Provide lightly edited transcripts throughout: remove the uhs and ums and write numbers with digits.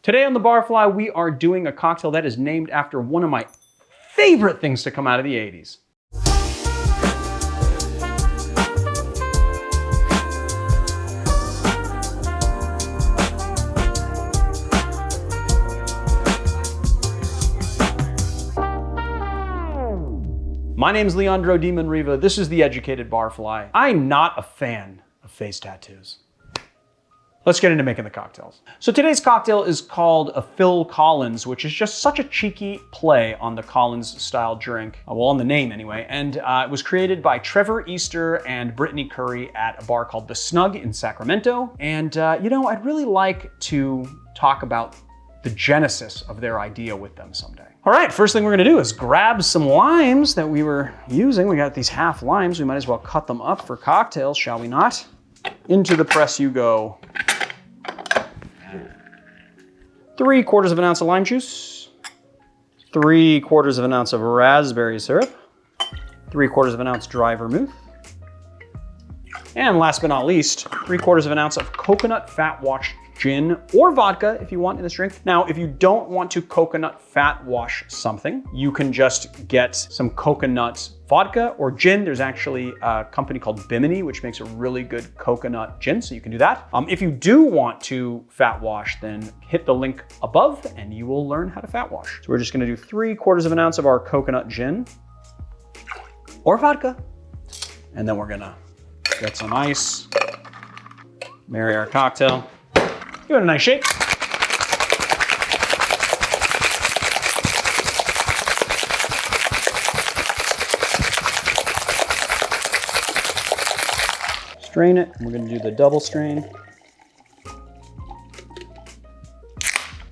Today on the Barfly, we are doing a cocktail that is named after one of my favorite things to come out of the 80s. My name's Leandro Di Manriva. This is The Educated Barfly. I'm not a fan of face tattoos. Let's get into making the cocktails. So today's cocktail is called a Phil Collins, which is just such a cheeky play on the Collins style drink. Well, on the name anyway. And it was created by Trevor Easter and Britta Currie at a bar called the Snug in Sacramento. And you know, I'd really like to talk about the genesis of their idea with them someday. All right, first thing we're gonna do is grab some limes that we were using. We got these half limes. We might as well cut them up for cocktails, shall we not? Into the press you go. 3/4 of an ounce of lime juice, 3/4 of an ounce of raspberry syrup, 3/4 of an ounce dry vermouth, and last but not least, 3/4 of an ounce of coconut fat wash gin or vodka if you want in this drink. Now, if you don't want to coconut fat wash something, you can just get some coconut vodka or gin. There's actually a company called Bimini, which makes a really good coconut gin, so you can do that. If you do want to fat wash, then hit the link above and you will learn how to fat wash. So we're just gonna do 3/4 of an ounce of our coconut gin or vodka. And then we're gonna get some ice, marry our cocktail. Give it a nice shake. Strain it. We're gonna do the double strain.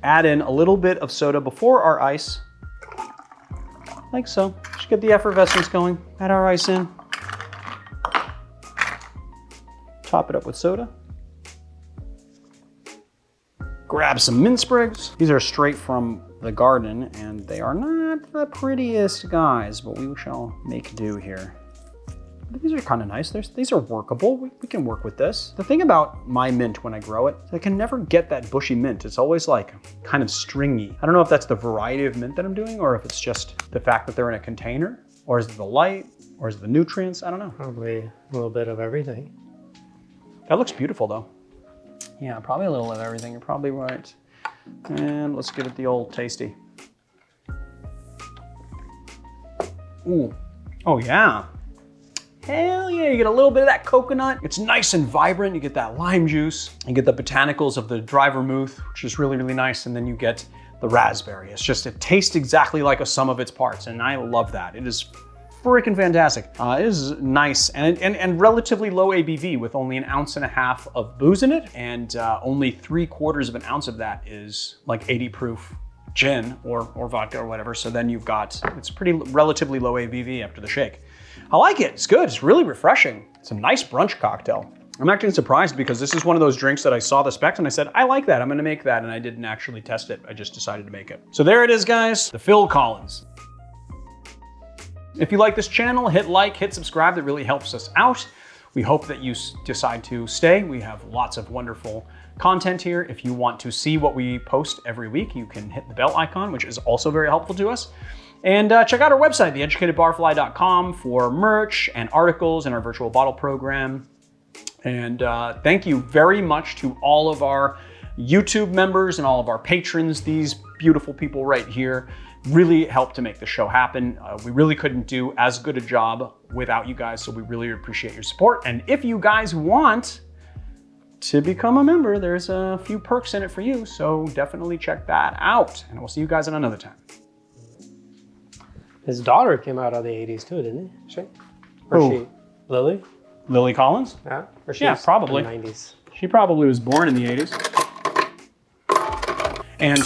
Add in a little bit of soda before our ice, like so. Just get the effervescence going. Add our ice in. Top it up with soda. Grab some mint sprigs. These are straight from the garden and they are not the prettiest guys, but we shall make do here. These are kind of nice. These are workable. We can work with this. The thing about my mint when I grow it, I can never get that bushy mint. It's always like kind of stringy. I don't know if that's the variety of mint that I'm doing or if it's just the fact that they're in a container, or is it the light, or is it the nutrients? I don't know. Probably a little bit of everything. That looks beautiful though. Yeah, probably a little of everything. You're probably right. And let's give it the old tasty. Ooh. Oh yeah. Hell yeah, you get a little bit of that coconut. It's nice and vibrant. You get that lime juice. You get the botanicals of the dry vermouth, which is really, really nice. And then you get the raspberry. It tastes exactly like a sum of its parts. And I love that. It is freaking fantastic. It is nice and relatively low ABV with only 1.5 ounces of booze in it. And only 3/4 of an ounce of that is like 80 proof gin or vodka or whatever. So then you've got, it's pretty relatively low ABV after the shake. I like it, it's good, it's really refreshing. It's a nice brunch cocktail. I'm actually surprised because this is one of those drinks that I saw the specs and I said, I like that, I'm gonna make that, and I didn't actually test it, I just decided to make it. So there it is, guys, the Phil Collins. If you like this channel, hit like, hit subscribe, that really helps us out. We hope that you decide to stay. We have lots of wonderful content here. If you want to see what we post every week, you can hit the bell icon, which is also very helpful to us. And check out our website, theeducatedbarfly.com, for merch and articles and our virtual bottle program. And thank you very much to all of our YouTube members and all of our patrons. These beautiful people right here really help to make the show happen. We really couldn't do as good a job without you guys, so we really appreciate your support. And if you guys want to become a member, there's a few perks in it for you, so definitely check that out. And we'll see you guys at another time. His daughter came out of the 80s too, didn't he? Or Who? she? Lily? Lily Collins? Yeah, or she's Yeah, probably. in the 90s. She probably was born in the 80s. And